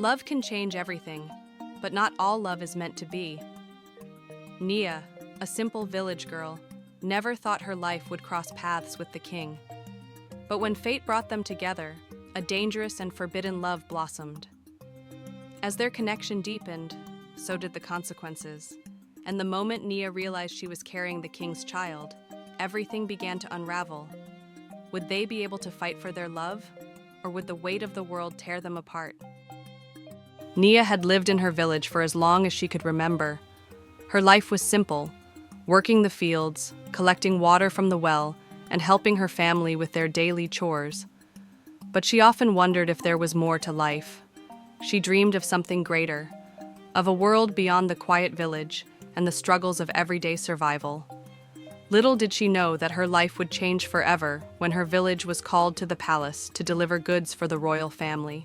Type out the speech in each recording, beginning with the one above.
Love can change everything, but not all love is meant to be. Nia, a simple village girl, never thought her life would cross paths with the king. But when fate brought them together, a dangerous and forbidden love blossomed. As their connection deepened, so did the consequences. And the moment Nia realized she was carrying the king's child, everything began to unravel. Would they be able to fight for their love, or would the weight of the world tear them apart? Nia had lived in her village for as long as she could remember. Her life was simple, working the fields, collecting water from the well, and helping her family with their daily chores. But she often wondered if there was more to life. She dreamed of something greater, of a world beyond the quiet village and the struggles of everyday survival. Little did she know that her life would change forever when her village was called to the palace to deliver goods for the royal family.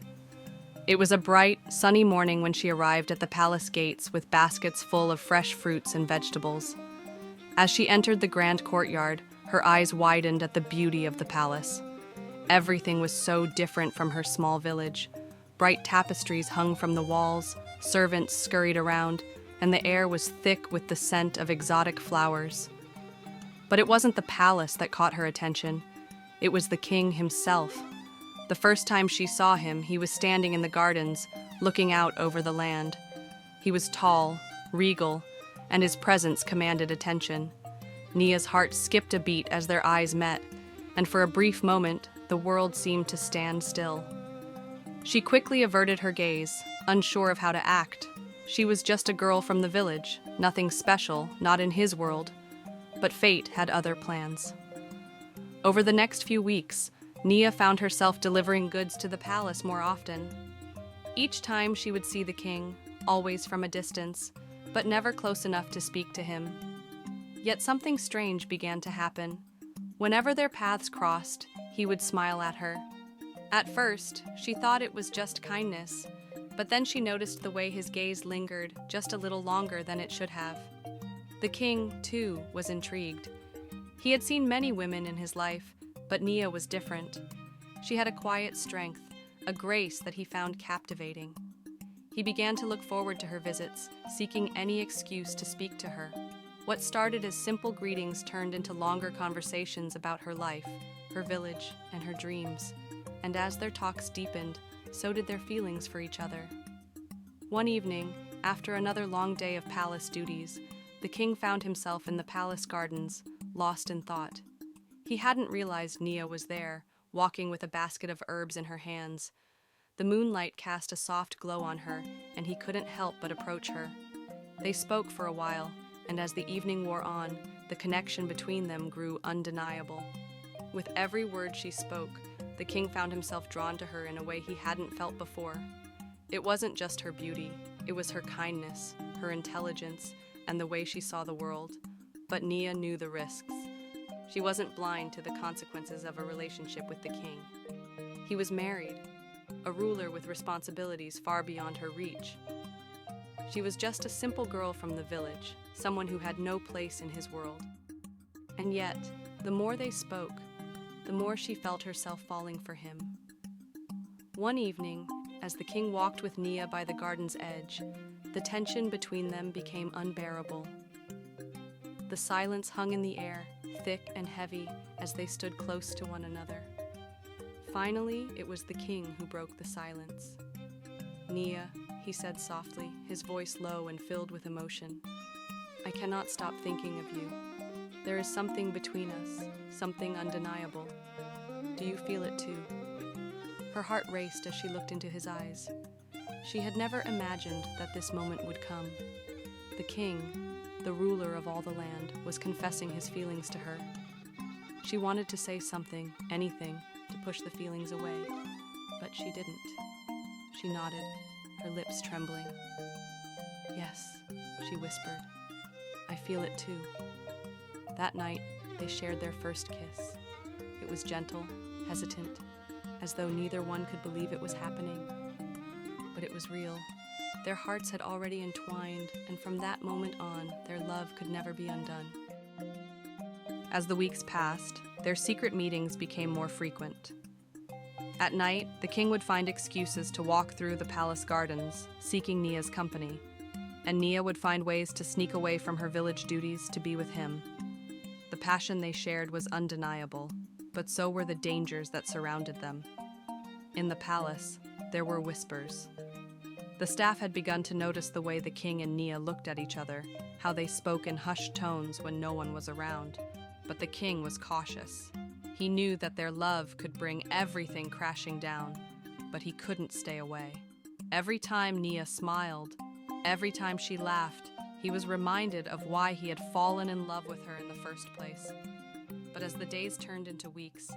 It was a bright, sunny morning when she arrived at the palace gates with baskets full of fresh fruits and vegetables. As she entered the grand courtyard, her eyes widened at the beauty of the palace. Everything was so different from her small village. Bright tapestries hung from the walls, servants scurried around, and the air was thick with the scent of exotic flowers. But it wasn't the palace that caught her attention. It was the king himself. The first time she saw him, he was standing in the gardens, looking out over the land. He was tall, regal, and his presence commanded attention. Nia's heart skipped a beat as their eyes met, and for a brief moment, the world seemed to stand still. She quickly averted her gaze, unsure of how to act. She was just a girl from the village, nothing special, not in his world. But fate had other plans. Over the next few weeks, Nia found herself delivering goods to the palace more often. Each time she would see the king, always from a distance, but never close enough to speak to him. Yet something strange began to happen. Whenever their paths crossed, he would smile at her. At first, she thought it was just kindness, but then she noticed the way his gaze lingered just a little longer than it should have. The king, too, was intrigued. He had seen many women in his life, but Nia was different. She had a quiet strength, a grace that he found captivating. He began to look forward to her visits, seeking any excuse to speak to her. What started as simple greetings turned into longer conversations about her life, her village, and her dreams. And as their talks deepened, so did their feelings for each other. One evening, after another long day of palace duties, the king found himself in the palace gardens, lost in thought. He hadn't realized Nia was there, walking with a basket of herbs in her hands. The moonlight cast a soft glow on her, and he couldn't help but approach her. They spoke for a while, and as the evening wore on, the connection between them grew undeniable. With every word she spoke, the king found himself drawn to her in a way he hadn't felt before. It wasn't just her beauty, it was her kindness, her intelligence, and the way she saw the world. But Nia knew the risks. She wasn't blind to the consequences of a relationship with the king. He was married, a ruler with responsibilities far beyond her reach. She was just a simple girl from the village, someone who had no place in his world. And yet, the more they spoke, the more she felt herself falling for him. One evening, as the king walked with Nia by the garden's edge, the tension between them became unbearable. The silence hung in the air, thick and heavy, as they stood close to one another. Finally, it was the king who broke the silence. "Nia," he said softly, his voice low and filled with emotion, "I cannot stop thinking of you. There is something between us, something undeniable. Do you feel it too?" Her heart raced as she looked into his eyes. She had never imagined that this moment would come. The king, the ruler of all the land, was confessing his feelings to her. She wanted to say something, anything, to push the feelings away, but she didn't. She nodded, her lips trembling. "Yes," she whispered. "I feel it too." That night, they shared their first kiss. It was gentle, hesitant, as though neither one could believe it was happening. But it was real. Their hearts had already entwined, and from that moment on, their love could never be undone. As the weeks passed, their secret meetings became more frequent. At night, the king would find excuses to walk through the palace gardens, seeking Nia's company, and Nia would find ways to sneak away from her village duties to be with him. The passion they shared was undeniable, but so were the dangers that surrounded them. In the palace, there were whispers. The staff had begun to notice the way the king and Nia looked at each other, how they spoke in hushed tones when no one was around. But the king was cautious. He knew that their love could bring everything crashing down, but he couldn't stay away. Every time Nia smiled, every time she laughed, he was reminded of why he had fallen in love with her in the first place. But as the days turned into weeks,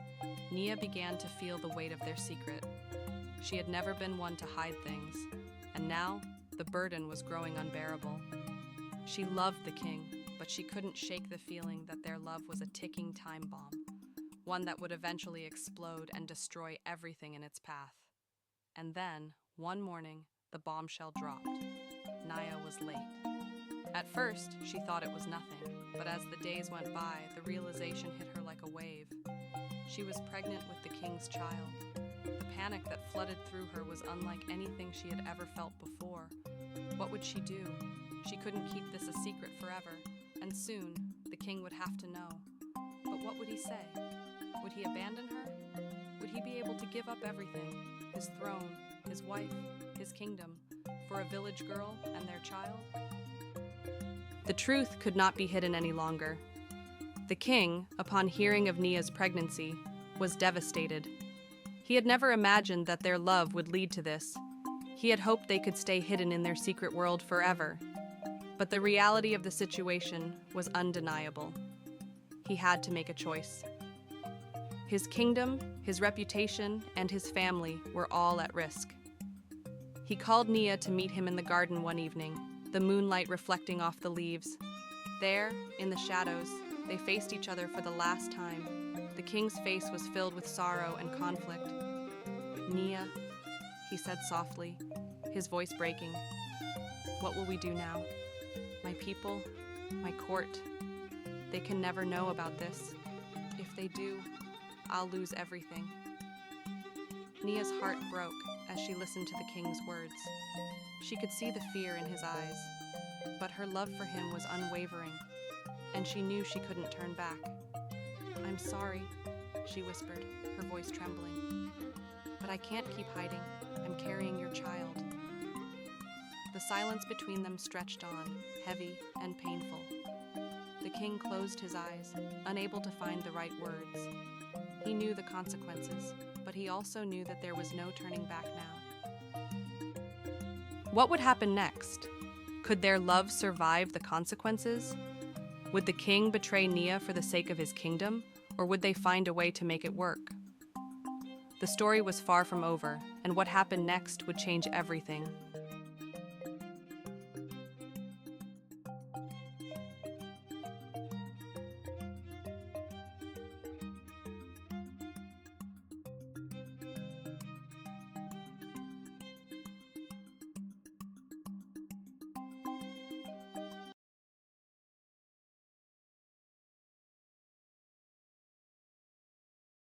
Nia began to feel the weight of their secret. She had never been one to hide things, and now the burden was growing unbearable. She loved the king, but she couldn't shake the feeling that their love was a ticking time bomb, one that would eventually explode and destroy everything in its path. And then, one morning, the bombshell dropped. Nia was late. At first, she thought it was nothing, but as the days went by, the realization hit her like a wave. She was pregnant with the king's child. The panic that flooded through her was unlike anything she had ever felt before. What would she do? She couldn't keep this a secret forever, and soon, the king would have to know. But what would he say? Would he abandon her? Would he be able to give up everything, his throne, his wife, his kingdom, for a village girl and their child? The truth could not be hidden any longer. The king, upon hearing of Nia's pregnancy, was devastated. He had never imagined that their love would lead to this. He had hoped they could stay hidden in their secret world forever. But the reality of the situation was undeniable. He had to make a choice. His kingdom, his reputation, and his family were all at risk. He called Nia to meet him in the garden one evening, the moonlight reflecting off the leaves. There, in the shadows, they faced each other for the last time. The king's face was filled with sorrow and conflict. "Nia," he said softly, his voice breaking, "what will we do now? My people, my court, they can never know about this. If they do, I'll lose everything." Nia's heart broke as she listened to the king's words. She could see the fear in his eyes, but her love for him was unwavering, and she knew she couldn't turn back. "I'm sorry," she whispered, her voice trembling, "but I can't keep hiding. I'm carrying your child." The silence between them stretched on, heavy and painful. The king closed his eyes, unable to find the right words. He knew the consequences, but he also knew that there was no turning back now. What would happen next? Could their love survive the consequences? Would the king betray Nia for the sake of his kingdom, or would they find a way to make it work? The story was far from over, and what happened next would change everything.